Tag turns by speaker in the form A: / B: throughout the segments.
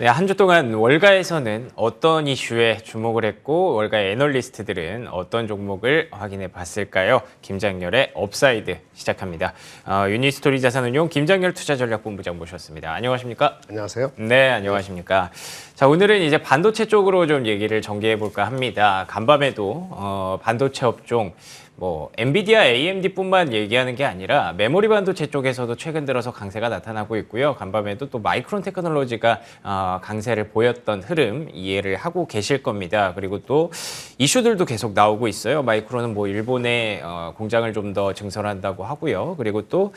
A: 네, 한 주 동안 월가에서는 어떤 이슈에 주목을 했고 월가의 애널리스트들은 어떤 종목을 확인해 봤을까요? 김장렬의 업사이드 시작합니다. 유니스토리 자산운용 김장렬 투자전략본부장 모셨습니다. 안녕하십니까?
B: 안녕하세요.
A: 네, 안녕하십니까? 자, 오늘은 이제 반도체 쪽으로 좀 얘기를 전개해 볼까 합니다. 간밤에도 반도체 업종 엔비디아, AMD뿐만 얘기하는 게 아니라 메모리 반도체 쪽에서도 최근 들어서 강세가 나타나고 있고요. 간밤에도 또 마이크론 테크놀로지가 강세를 보였던 흐름 이해를 하고 계실 겁니다. 그리고 또 이슈들도 계속 나오고 있어요. 마이크론은 일본에 공장을 좀 더 증설한다고 하고요. 그리고 또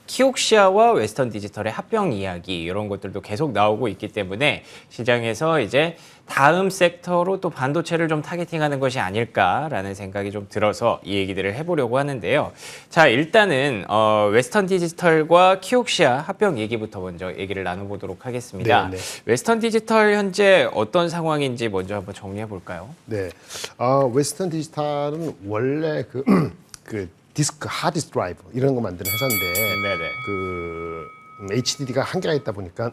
A: 키옥시아와 웨스턴 디지털의 합병 이야기 이런 것들도 계속 나오고 있기 때문에 시장에서 이제 다음 섹터로 또 반도체를 좀 타겟팅하는 것이 아닐까라는 생각이 좀 들어서 이 얘기들을 해보려고 하는데요. 자, 일단은 웨스턴 디지털과 키옥시아 합병 얘기부터 먼저 얘기를 나눠보도록 하겠습니다.
B: 네.
A: 웨스턴 디지털 현재 어떤 상황인지 먼저 한번 정리해 볼까요?
B: 네, 웨스턴 디지털은 원래 그 디스크, 하드디스크 드라이브 이런 거 만드는 회사인데
A: 네네.
B: HDD가 한계가 있다 보니까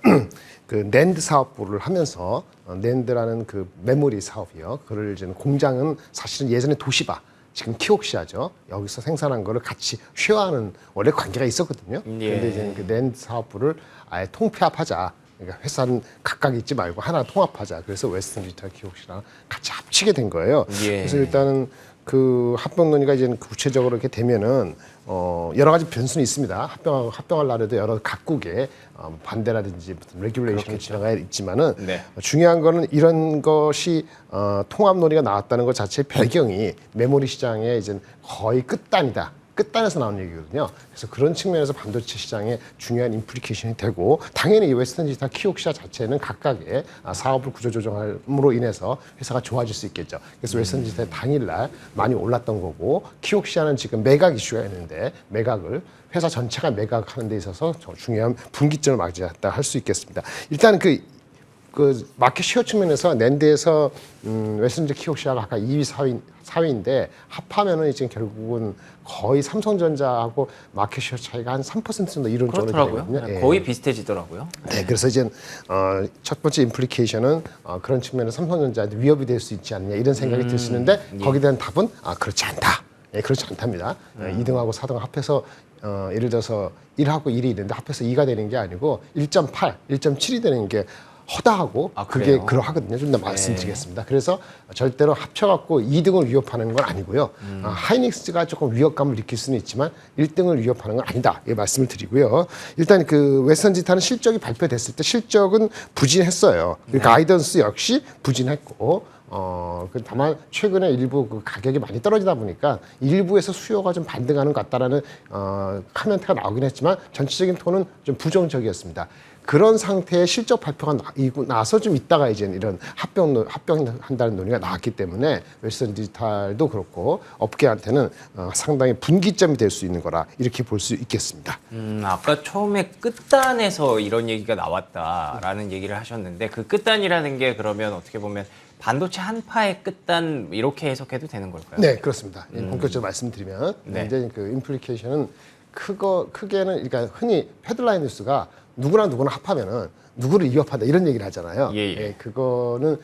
B: 그 낸드 사업부를 하면서 낸드라는 그 메모리 사업이요. 그걸 이제 공장은 사실은 예전에 도시바 지금 키옥시아죠. 여기서 생산한 거를 같이 쉐어하는 원래 관계가 있었거든요. 그런데 이제 그 낸드 사업부를 아예 통폐합하자. 그러니까 회사는 각각 있지 말고 하나 통합하자. 그래서 웨스턴 디지털 키옥시아랑 같이 합치게 된 거예요. 그래서 일단은 그 합병 논의가 이제 구체적으로 이렇게 되면은 여러 가지 변수는 있습니다. 합병할 날에도 여러 각국의 반대라든지 레귤레이션이 지나가 있지만은 중요한 거는 이런 것이 통합 논의가 나왔다는 것 자체의 배경이 메모리 시장의 이제 거의 끝단에서 나온 얘기거든요. 그래서 그런 측면에서 반도체 시장에 중요한 인플리케이션이 되고 당연히 이 웨스턴 디지털 키옥시아 자체는 각각의 사업을 구조조정함으로 인해서 회사가 좋아질 수 있겠죠. 그래서 웨스턴 디지털 당일날 많이 올랐던 거고 키옥시아는 지금 매각 이슈가 있는데 매각을 회사 전체가 매각하는 데 있어서 중요한 분기점을 맞이했다 할 수 있겠습니다. 일단 그 마켓 쉐어 측면에서 낸드에서 웨스턴 키옥시아가 아까 2위, 4위인데 합하면은 이제 결국은 거의 삼성전자하고 마켓 쉐어 차이가 한 3% 정도 이론적으로
A: 되거든요.
B: 네,
A: 거의 비슷해지더라고요.
B: 네, 그래서 이제 첫 번째 임플리케이션은 그런 측면에서 삼성전자한테 위협이 될 수 있지 않느냐 이런 생각이 들 수 있는데 거기에 대한 답은 그렇지 않다. 예, 그렇지 않답니다. 2등하고 4등 합해서 예를 들어서 1하고 1이 있는데 합해서 2가 되는 게 아니고 1.8, 1.7이 되는 게 허다하고 그게 그러하거든요. 좀 더 말씀드리겠습니다. 그래서 절대로 합쳐갖고 2등을 위협하는 건 아니고요. 하이닉스가 조금 위협감을 느낄 수는 있지만 1등을 위협하는 건 아니다. 이 말씀을 드리고요. 일단 그 웨스턴 디지털은 실적이 발표됐을 때 실적은 부진했어요. 가이던스 역시 부진했고 다만 최근에 일부 그 가격이 많이 떨어지다 보니까 일부에서 수요가 좀 반등하는 것 같다라는 코멘트가 나오긴 했지만 전체적인 톤은 좀 부정적이었습니다. 그런 상태의 실적 발표가 나서 좀 있다가 이제 이런 합병한다는 논의가 나왔기 때문에 웨스턴 디지털도 그렇고 업계한테는 상당히 분기점이 될 수 있는 거라 이렇게 볼 수 있겠습니다.
A: 아까 처음에 끝단에서 이런 얘기가 나왔다라는 얘기를 하셨는데 그 끝단이라는 게 그러면 어떻게 보면 반도체 한파의 끝단 이렇게 해석해도 되는 걸까요?
B: 네, 그렇습니다. 본격적으로 말씀드리면 이제 그 임플리케이션은 크게는 그러니까 흔히 헤드라인 뉴스가 누구나 합하면은 누구를 위협한다 이런 얘기를 하잖아요. 예, 그거는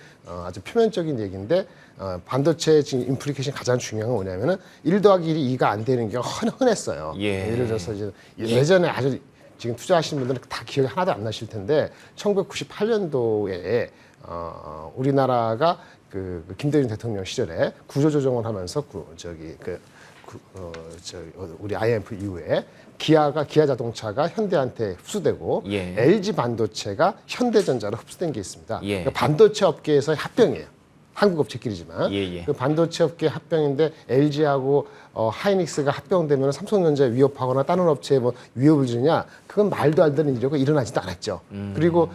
B: 아주 표면적인 얘기인데 반도체 지금 임플리케이션 가장 중요한 건 뭐냐면은 1 더하기 1이 2가 안 되는 게 흔했어요. 예를 들어서 이제 예전에 아주 지금 투자하시는 분들은 다 기억이 하나도 안 나실 텐데 1998년도에 우리나라가 그 김대중 대통령 시절에 구조조정을 하면서 우리 IMF 이후에 기아 자동차가 현대한테 흡수되고 LG 반도체가 현대전자로 흡수된 게 있습니다. 그러니까 반도체 업계에서의 합병이에요. 한국 업체끼리지만 그 반도체 업계 합병인데 LG하고 하이닉스가 합병되면 삼성전자에 위협하거나 다른 업체에 위협을 주느냐 그건 말도 안 되는 일이고 일어나지도 않았죠. 그리고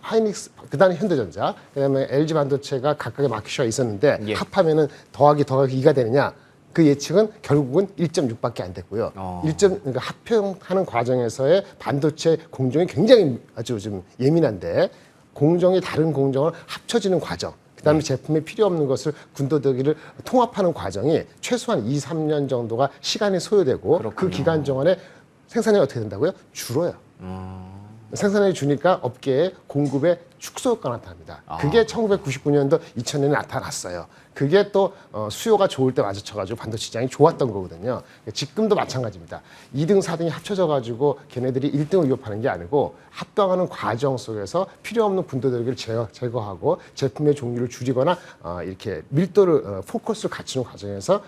B: 하이닉스 그다음에 현대전자 그다음에 LG 반도체가 각각의 마켓쉐어가 있었는데 합하면은 더하기 2가 되느냐 그 예측은 결국은 1.6밖에 안 됐고요. 그러니까 합병하는 과정에서의 반도체 공정이 굉장히 아주 좀 예민한데 공정이 다른 공정을 합쳐지는 과정. 그다음에 제품에 필요 없는 것을 군더더기를 통합하는 과정이 최소한 2, 3년 정도가 시간이 소요되고 그 기간 동안에 생산량이 어떻게 된다고요? 줄어요. 생산해 주니까 업계에 공급에 축소 효과가 나타납니다. 그게 1999년도 2000년에 나타났어요. 그게 또 수요가 좋을 때 맞춰가지고 반도체 시장이 좋았던 거거든요. 지금도 마찬가지입니다. 2등, 4등이 합쳐져가지고 걔네들이 1등을 위협하는 게 아니고 합병하는 과정 속에서 필요 없는 군더더기를 제거하고 제품의 종류를 줄이거나 이렇게 밀도를 포커스를 갖추는 과정에서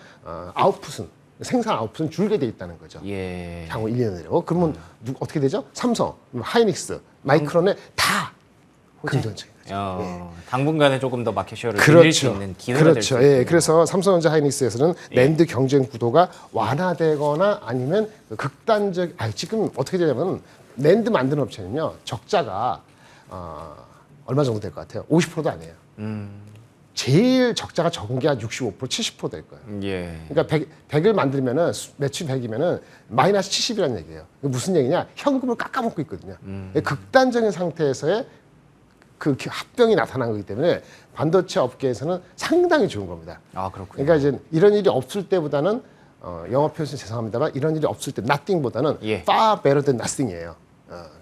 B: 아웃풋은 생산 아웃풋은 줄게 돼 있다는 거죠.
A: 예.
B: 향후 1년 내로. 그러면 어떻게 되죠? 삼성, 하이닉스, 마이크론에 다 긍정적인 거죠.
A: 당분간에 조금 더 마켓쉐어를 늘릴 수 있는 기회가 될 수
B: 그렇죠.
A: 있는.
B: 예. 그래서 삼성전자 하이닉스에서는 랜드 경쟁 구도가 완화되거나 아니면 극단적 지금 어떻게 되냐면 랜드 만드는 업체는요. 적자가 얼마 정도 될 것 같아요? 50%도 아니에요. 제일 적자가 적은 게 한 65%, 70%될 거예요.
A: 예.
B: 그러니까 100을 만들면은 매출 100이면은 마이너스 70이라는 얘기예요. 이게 무슨 얘기냐? 현금을 깎아먹고 있거든요. 극단적인 상태에서의 그 합병이 나타난 거기 때문에 반도체 업계에서는 상당히 좋은 겁니다.
A: 아, 그렇군요.
B: 그러니까 이제 이런 일이 없을 때보다는 영어 표현 죄송합니다만 이런 일이 없을 때 nothing보다는
A: 예.
B: far better than nothing이에요.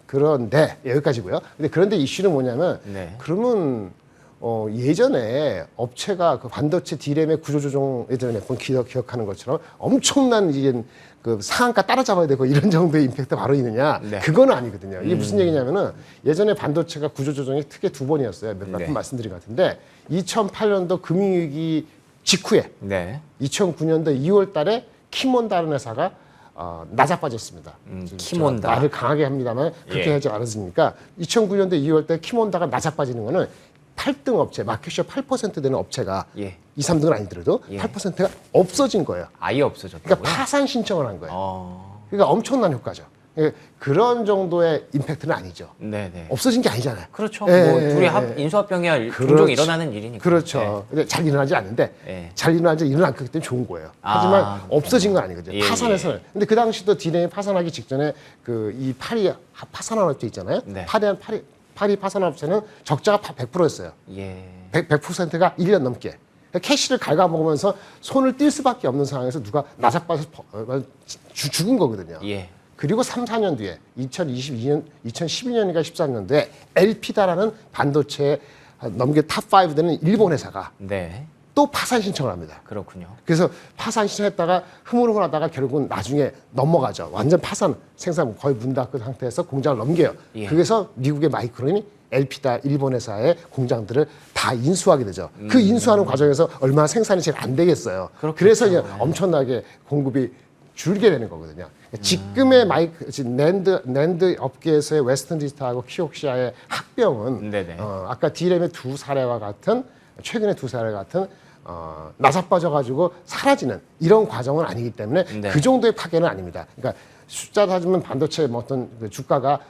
B: 그런데 여기까지고요. 근데 그런데 이슈는 뭐냐면
A: 네.
B: 그러면 예전에 업체가 그 반도체 D램의 구조조정 예전에 몇 번 기억하는 것처럼 엄청난 이게 그 상한가 따라잡아야 되고 이런 정도의 임팩트 바로 있느냐?
A: 네.
B: 그거는 아니거든요. 이게 무슨 얘기냐면은 예전에 반도체가 구조조정이 크게 두 번이었어요. 몇 번
A: 네.
B: 말씀드린 것 같은데 2008년도 금융위기 직후에
A: 네.
B: 2009년도 2월 달에 키몬다라는 회사가 낮아빠졌습니다.
A: 키몬다.
B: 말을 강하게 합니다만 그렇게
A: 예.
B: 하지 않았으니까 2009년도 2월 때 키몬다가 낮아빠지는 거는 8등 업체, 마켓쉐어 8% 되는 업체가
A: 예.
B: 2, 3등은 아니더라도
A: 예.
B: 8%가 없어진 거예요.
A: 아예 없어졌다고요?
B: 그러니까 파산 신청을 한 거예요.
A: 어.
B: 그러니까 엄청난 효과죠. 그러니까 그런 정도의 임팩트는 아니죠.
A: 네네.
B: 없어진 게 아니잖아요.
A: 그렇죠.
B: 예,
A: 뭐
B: 예,
A: 둘이
B: 예.
A: 인수합병이야 종종
B: 그렇죠.
A: 일어나는 일이니까.
B: 그렇죠. 근데 잘 일어나지 않는데
A: 예.
B: 잘 일어나지 않기 때문에 좋은 거예요. 하지만
A: 아,
B: 없어진 건 아니거든요.
A: 예,
B: 파산해서는. 근데 그 당시도 디램이 파산하기 직전에 그 이 파리 파산한 업체 있잖아요.
A: 네.
B: 파리 파산한 업체는 적자가 100%였어요.
A: 예.
B: 100%가 1년 넘게. 캐시를 갉아먹으면서 손을 뗄 수밖에 없는 상황에서 누가 나자빠져서 죽은 거거든요.
A: 예.
B: 그리고 3, 4년 뒤에 2022년, 2012년인가 13년도에 엘피다라는 반도체 넘게 탑5 되는 일본 회사가
A: 네.
B: 또 파산 신청을 합니다.
A: 그렇군요.
B: 그래서 파산 신청했다가 흐물흐물하다가 결국은 나중에 넘어가죠. 완전 파산 생산 거의 문 닫은 상태에서 공장을 넘겨요.
A: 예.
B: 그래서 미국의 마이크론이 엘피다 일본 회사의 공장들을 다 인수하게 되죠. 그 인수하는 과정에서 얼마나 생산이 잘 안 되겠어요.
A: 그렇겠죠.
B: 그래서 이제 엄청나게 공급이 줄게 되는 거거든요. 지금의 낸드 업계에서의 웨스턴 디지털하고 키옥시아의 합병은
A: 네네.
B: 아까 D램의 두 사례와 같은 최근의 두 사례 같은 나사빠져가지고 사라지는 이런 과정은 아니기 때문에
A: 네.
B: 그 정도의 파괴는 아닙니다. 그러니까 숫자 따지면 반도체 뭐 어떤 그 주가가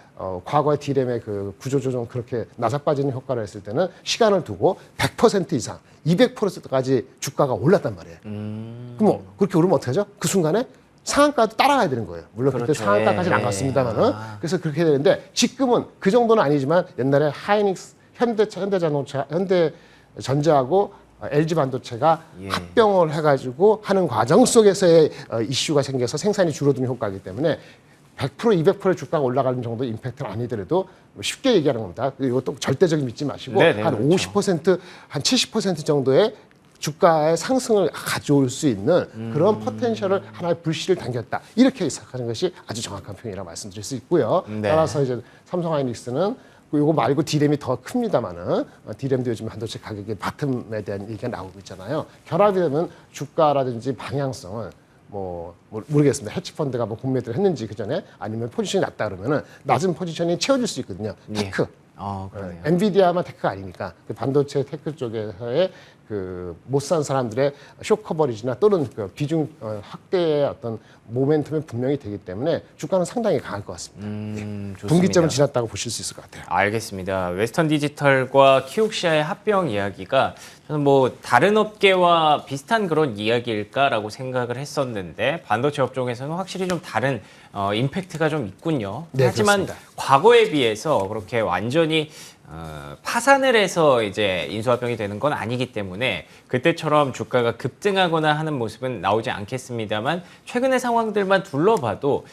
B: 과거의 D램의 그 구조조정 그렇게 나사빠지는 효과를 했을 때는 시간을 두고 100% 이상, 200%까지 주가가 올랐단 말이에요. 그럼 뭐 그렇게 오르면 어떻게 하죠? 그 순간에 상한가도 따라가야 되는 거예요. 물론 그때
A: 그렇죠.
B: 상한가까지는 안
A: 예.
B: 갔습니다만은 그래서 그렇게 되는데 지금은 그 정도는 아니지만 옛날에 하이닉스, 현대전자하고 LG 반도체가
A: 예.
B: 합병을 해가지고 하는 과정 속에서의 이슈가 생겨서 생산이 줄어드는 효과이기 때문에 100%, 200%의 주가가 올라가는 정도 임팩트는 아니더라도 쉽게 얘기하는 겁니다. 이것도 절대적인 믿지 마시고
A: 네네,
B: 한
A: 그렇죠.
B: 50%, 한 70% 정도의 주가의 상승을 가져올 수 있는 그런 포텐셜을 하나의 불씨를 당겼다. 이렇게 해석하는 것이 아주 정확한 표현이라고 말씀드릴 수 있고요.
A: 네.
B: 따라서 이제 삼성하이닉스는 이거 말고 D램이 더 큽니다만은 D램도 요즘 반도체 가격의 바텀에 대한 얘기가 나오고 있잖아요. 결합이 되면 주가라든지 방향성은 모르겠습니다. 해치펀드가 뭐 공매도를 했는지 그 전에 아니면 포지션이 낮다 그러면은 낮은 포지션이 채워질 수 있거든요. 테크.
A: 그러네요.
B: 엔비디아만 테크가 아니니까 그 반도체 테크 쪽에서의 그 못 산 사람들의 쇼 커버리지나 또는 그 비중 확대의 어떤 모멘텀이 분명히 되기 때문에 주가는 상당히 강할 것 같습니다.
A: 좋습니다.
B: 분기점을 지났다고 보실 수 있을 것 같아요.
A: 알겠습니다. 웨스턴 디지털과 키옥시아의 합병 이야기가 저는 뭐 다른 업계와 비슷한 그런 이야기일까라고 생각을 했었는데 반도체 업종에서는 확실히 좀 다른 임팩트가 좀 있군요.
B: 네,
A: 하지만
B: 그렇습니다.
A: 과거에 비해서 그렇게 완전히 파산을 해서 이제 인수합병이 되는 건 아니기 때문에 그때처럼 주가가 급등하거나 하는 모습은 나오지 않겠습니다만 최근의 상황들만 둘러봐도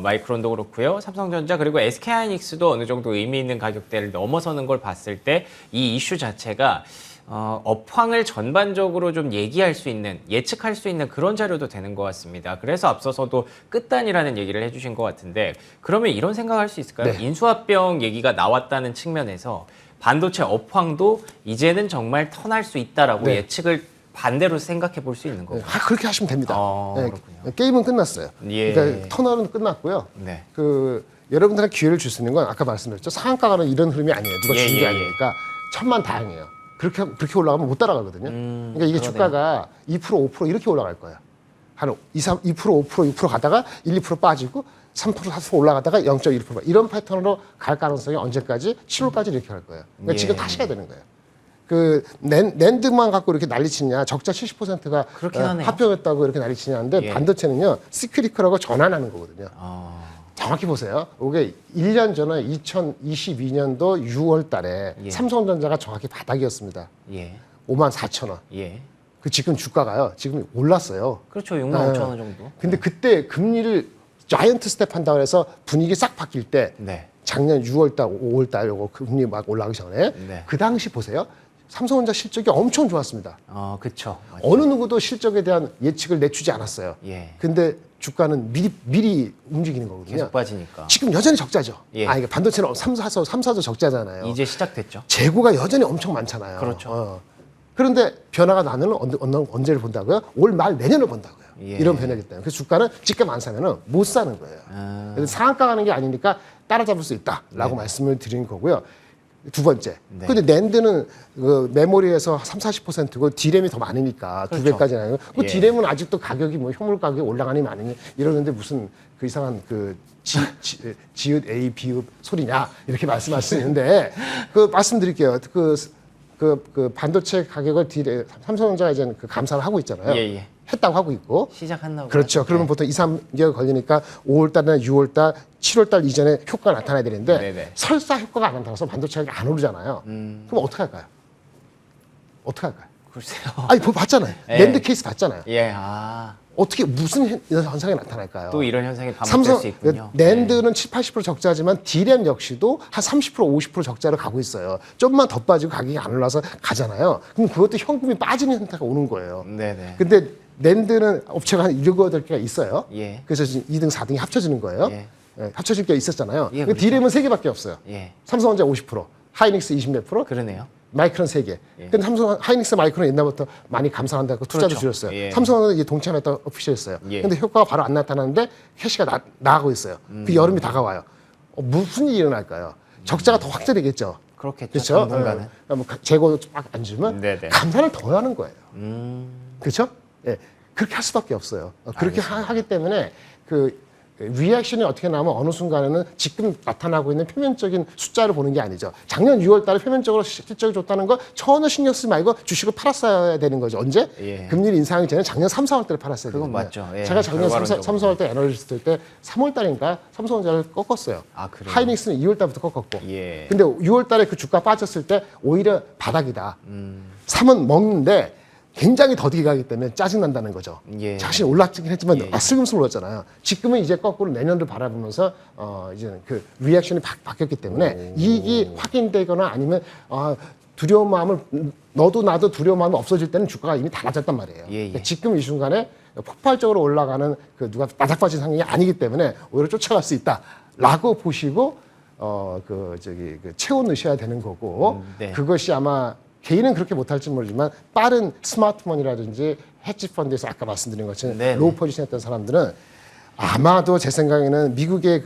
A: 마이크론도 그렇고요. 삼성전자 그리고 SK하이닉스도 어느 정도 의미 있는 가격대를 넘어서는 걸 봤을 때 이 이슈 자체가 업황을 전반적으로 좀 얘기할 수 있는, 예측할 수 있는 그런 자료도 되는 것 같습니다. 그래서 앞서서도 끝단이라는 얘기를 해주신 것 같은데 그러면 이런 생각할 수 있을까요?
B: 네.
A: 인수합병 얘기가 나왔다는 측면에서 반도체 업황도 이제는 정말 턴할 수 있다라고
B: 네.
A: 예측을 반대로 생각해 볼 수 있는 거고.
B: 그렇게 하시면 됩니다.
A: 그렇군요.
B: 게임은 끝났어요.
A: 예.
B: 그러니까 터널은 끝났고요.
A: 네.
B: 여러분들한테 기회를 줄 수 있는 건 아까 말씀드렸죠. 상한가는 이런 흐름이 아니에요. 누가
A: 예,
B: 주는 게
A: 예,
B: 아니니까 천만 다행이에요. 그렇게 올라가면 못 따라가거든요. 그러니까 이게
A: 그러네요.
B: 주가가 2% 5% 이렇게 올라갈 거예요. 한 2% 5% 6% 가다가 1, 2% 빠지고 3% 4% 올라가다가 0.1% 이런 패턴으로 갈 가능성이 언제까지? 7월까지 이렇게 갈 거예요. 그러니까
A: 예.
B: 지금 다시 해야 되는 거예요. 낸드만 갖고 이렇게 난리치냐, 적자 70%가
A: 그렇긴 하네요.
B: 합병했다고 이렇게 난리치냐는데
A: 예.
B: 반도체는요, 시큐리컬하고 전환하는 거거든요.
A: 어,
B: 정확히 보세요. 이게 1년 전에 2022년도 6월 달에
A: 예.
B: 삼성전자가 정확히 바닥이었습니다.
A: 예.
B: 54,000원.
A: 예.
B: 지금 주가가요. 지금 올랐어요.
A: 그렇죠. 6만 5천 원 정도.
B: 근데 그때 금리를 자이언트 스텝 한다고 해서 분위기 싹 바뀔 때
A: 네.
B: 작년 6월 달, 5월 달 요거 금리 막 올라가기 전에
A: 네.
B: 그 당시 보세요. 삼성전자 실적이 엄청 좋았습니다.
A: 그쵸.
B: 어느 누구도 실적에 대한 예측을 내주지 않았어요.
A: 예.
B: 근데 주가는 미리 움직이는 거거든요.
A: 계속 빠지니까.
B: 지금 여전히 적자죠.
A: 예.
B: 그러니까 반도체는 3사도 적자잖아요.
A: 이제 시작됐죠.
B: 재고가 여전히 엄청 많잖아요.
A: 그렇죠.
B: 그런데 변화가 나는 언제를 본다고요? 올 말 내년을 본다고요.
A: 예.
B: 이런 변화이기 때문에. 그래서 주가는 집값 안 사면은 못 사는 거예요. 그래서 상한가 가는 게 아니니까 따라잡을 수 있다라고 말씀을 드린 거고요. 두 번째.
A: 네.
B: 근데 낸드는 그 메모리에서 30-40%고 D램이 더 많으니까 두
A: 그렇죠.
B: 배까지 나요. 그
A: 예.
B: D램은 아직도 가격이 뭐 효물 가격이 올라가니 마느니 이러는데 무슨 그 이상한 지읒 A 비읍 소리냐 이렇게 말씀하시는데 말씀드릴게요. 그 반도체 가격을 삼성전자가 이제 그 감산을 하고 있잖아요.
A: 예, 예.
B: 했다고 하고 있고.
A: 시작한다고.
B: 그렇죠. 그러면 보통 2, 3개월 걸리니까 5월 달이나 6월 달, 7월 달 이전에 효과가 나타나야 되는데
A: 네네.
B: 설사 효과가 안 나타나서 반도체가 안 오르잖아요. 그럼 어떻게 할까요? 어떻게 할까요?
A: 글쎄요.
B: 아니, 봤잖아요.
A: 예.
B: 낸드 케이스 봤잖아요.
A: 예.
B: 어떻게 무슨 현상이 나타날까요?
A: 또 이런 현상이 반복될 수 있군요.
B: 낸드는 7-80% 적자지만 D램 역시도 한 30% 50% 적자를 가고 있어요. 좀만 더 빠지고 가격이 안 올라서 가잖아요. 그럼 그것도 현금이 빠지는 현상이 오는 거예요.
A: 네네.
B: 근데 낸드는 업체가 한 7, 8개가 있어요.
A: 예.
B: 그래서 지금 2등, 4등이 합쳐지는 거예요.
A: 예.
B: 합쳐질 게 있었잖아요.
A: 예,
B: 근데
A: 그렇죠.
B: D램은 3개밖에 없어요.
A: 예.
B: 삼성전자 50%, 하이닉스 20몇 프로,
A: 그러네요.
B: 마이크론 3개. 근데 삼성 하이닉스 마이크론 옛날부터 많이 감산한다고 투자도
A: 그렇죠.
B: 줄였어요.
A: 예.
B: 삼성은 이제 동참했다 오피셜했어요.
A: 예.
B: 근데 효과가 바로 안 나타나는데 캐시가 나가고 있어요. 그 여름이 다가와요. 무슨 일이 일어날까요? 적자가 더 확대되겠죠.
A: 그렇겠죠.
B: 그렇죠?
A: 당분간은.
B: 재고 막 안 주면
A: 네네.
B: 감산을 더 하는 거예요. 그렇죠? 예. 그렇게 할 수밖에 없어요. 그렇게 하기 때문에 리액션이 어떻게 나오면 어느 순간에는 지금 나타나고 있는 표면적인 숫자를 보는 게 아니죠. 작년 6월 달에 표면적으로 실적이 좋다는 거 전혀 신경 쓰지 말고 주식을 팔았어야 되는 거죠. 언제?
A: 예.
B: 금리 인상이 전에 작년 3, 4월 달에 팔았어야 되는
C: 그건
B: 거예요.
C: 맞죠. 예,
B: 제가 작년 3,
C: 결과론적으로.
B: 4월 때 애널리스트 때 3월 달인가 삼성전자를 꺾었어요.
A: 아, 그래요?
B: 하이닉스는 2월 달부터 꺾었고.
A: 예.
B: 근데 6월 달에 그 주가 빠졌을 때 오히려 바닥이다. 3은 먹는데 굉장히 더디게 가기 때문에 짜증난다는 거죠.
A: 예.
B: 자신이 올랐긴 했지만
A: 예.
B: 슬금슬금 올랐잖아요. 지금은 이제 거꾸로 내년을 바라보면서 이제는 그 리액션이 바뀌었기 때문에 이익이 확인되거나 아니면 두려운 마음을 너도 나도 두려운 마음이 없어질 때는 주가가 이미 달라졌단 말이에요.
A: 예, 예.
B: 그러니까 지금 이 순간에 폭발적으로 올라가는 누가 바닥 빠진 상황이 아니기 때문에 오히려 쫓아갈 수 있다라고 보시고 채워 넣으셔야 되는 거고
A: 네.
B: 그것이 아마 개인은 그렇게 못할지 모르지만 빠른 스마트머니라든지 헤지 펀드에서 아까 말씀드린 것처럼
A: 네네.
B: 로우 포지션 했던 사람들은 아마도 제 생각에는 미국의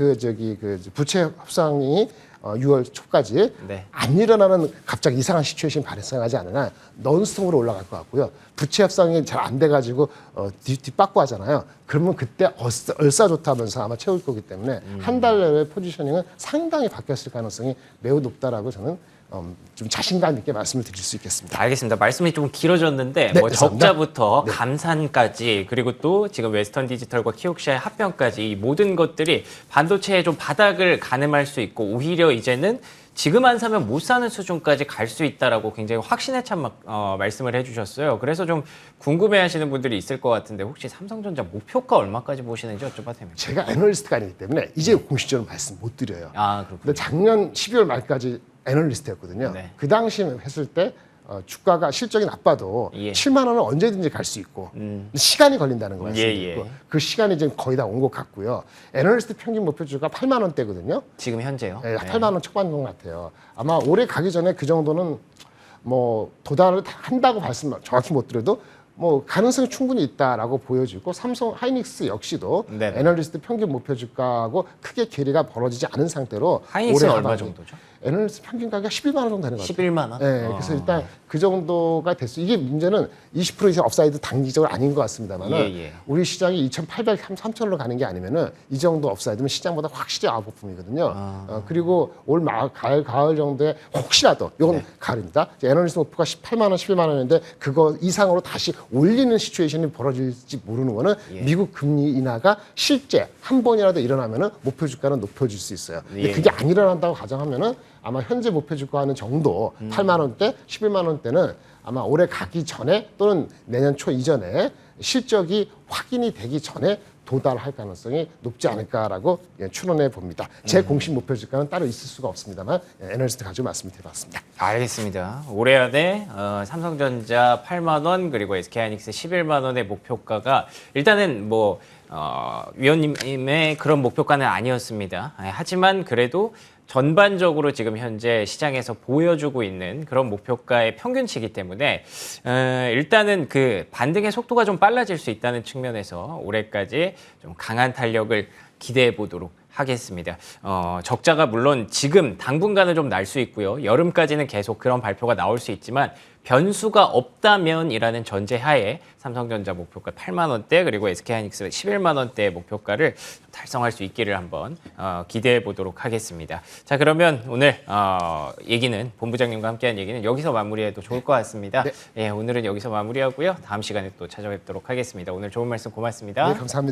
B: 부채 협상이 6월 초까지
A: 네.
B: 안 일어나는 갑자기 이상한 시츄에이션이 발생하지 않으나 넌스톱으로 올라갈 것 같고요. 부채 협상이 잘 안 돼가지고 뒷받고 하잖아요. 그러면 그때 얼싸좋다면서 아마 채울 거기 때문에 한 달 내에 포지셔닝은 상당히 바뀌었을 가능성이 매우 높다라고 저는 좀 자신감 있게 말씀을 드릴 수 있겠습니다.
A: 알겠습니다. 말씀이 좀 길어졌는데
B: 네,
A: 뭐
B: 감사합니다.
A: 적자부터 감산까지 그리고 또 지금 웨스턴 디지털과 키옥시아의 합병까지 이 모든 것들이 반도체의 좀 바닥을 가늠할 수 있고 오히려 이제는 지금 안 사면 못 사는 수준까지 갈 수 있다라고 굉장히 확신에 찬 말씀을 해주셨어요. 그래서 좀 궁금해하시는 분들이 있을 것 같은데 혹시 삼성전자 목표가 얼마까지 보시는지 여쭤봐도 됩니까?
B: 제가 애널리스트가 아니기 때문에 이제 공식적으로 말씀 못 드려요.
A: 아, 그렇군요.
B: 근데 작년 12월 말까지 애널리스트였거든요.
A: 네.
B: 그 당시 했을 때 주가가 실적이 나빠도
A: 예.
B: 7만 원은 언제든지 갈 수 있고 시간이 걸린다는 거 말씀드리고
A: 예.
B: 그 시간이 지금 거의 다 온 것 같고요. 애널리스트 평균 목표 주가 8만 원대거든요.
A: 지금 현재요?
B: 네, 8만 원 초반 정도 같아요. 아마 올해 가기 전에 그 정도는 뭐 도달을 다 한다고 말씀 정확히 못 드려도 뭐 가능성이 충분히 있다라고 보여지고 삼성 하이닉스 역시도
A: 네네.
B: 애널리스트 평균 목표 주가하고 크게 괴리가 벌어지지 않은 상태로
A: 하이닉스는
B: 올해
A: 얼마
B: 하반기
A: 정도죠?
B: 애널리스트 평균 가격 11만 원 정도 되는 것 같아요.
A: 11만 원?
B: 네, 그래서 일단 그 정도가 됐어요. 이게 문제는 20% 이상 업사이드 단기적으로 아닌 것 같습니다만은
A: 예.
B: 우리 시장이 2,800, 3,000로 가는 게 아니면은 이 정도 업사이드면 시장보다 확실히 아웃퍼폼이거든요. 그리고 올 가을 정도에 혹시라도 이건 가을입니다. 이제 애널리스트 목표가 18만 원, 11만 원인데 그거 이상으로 다시 올리는 시츄에이션이 벌어질지 모르는 거는 미국 금리 인하가 실제 한 번이라도 일어나면은 목표 주가는 높여질 수 있어요. 근데
A: 예.
B: 그게 안 일어난다고 가정하면은 아마 현재 목표 주가는 정도 8만 원대, 11만 원대는 아마 올해 가기 전에 또는 내년 초 이전에 실적이 확인이 되기 전에 도달할 가능성이 높지 않을까라고 추론해 봅니다. 제 공식 목표 주가는 따로 있을 수가 없습니다만 애널리스트 가지고 말씀드려봤습니다.
A: 알겠습니다. 올해 안에 삼성전자 8만 원 그리고 SK하이닉스 11만 원의 목표가가 일단은 뭐 위원님의 그런 목표가는 아니었습니다. 하지만 그래도 전반적으로 지금 현재 시장에서 보여주고 있는 그런 목표가의 평균치이기 때문에 일단은 그 반등의 속도가 좀 빨라질 수 있다는 측면에서 올해까지 좀 강한 탄력을 기대해 보도록 하겠습니다. 적자가 물론 지금 당분간은 좀 날 수 있고요. 여름까지는 계속 그런 발표가 나올 수 있지만 변수가 없다면이라는 전제하에 삼성전자 목표가 8만 원대 그리고 SK하이닉스 11만 원대의 목표가를 달성할 수 있기를 한번 기대해 보도록 하겠습니다. 자, 그러면 오늘 얘기는 본부장님과 함께한 얘기는 여기서 마무리해도 좋을 것 같습니다.
B: 네.
A: 예, 오늘은 여기서 마무리하고요. 다음 시간에 또 찾아뵙도록 하겠습니다. 오늘 좋은 말씀 고맙습니다.
B: 네, 감사합니다.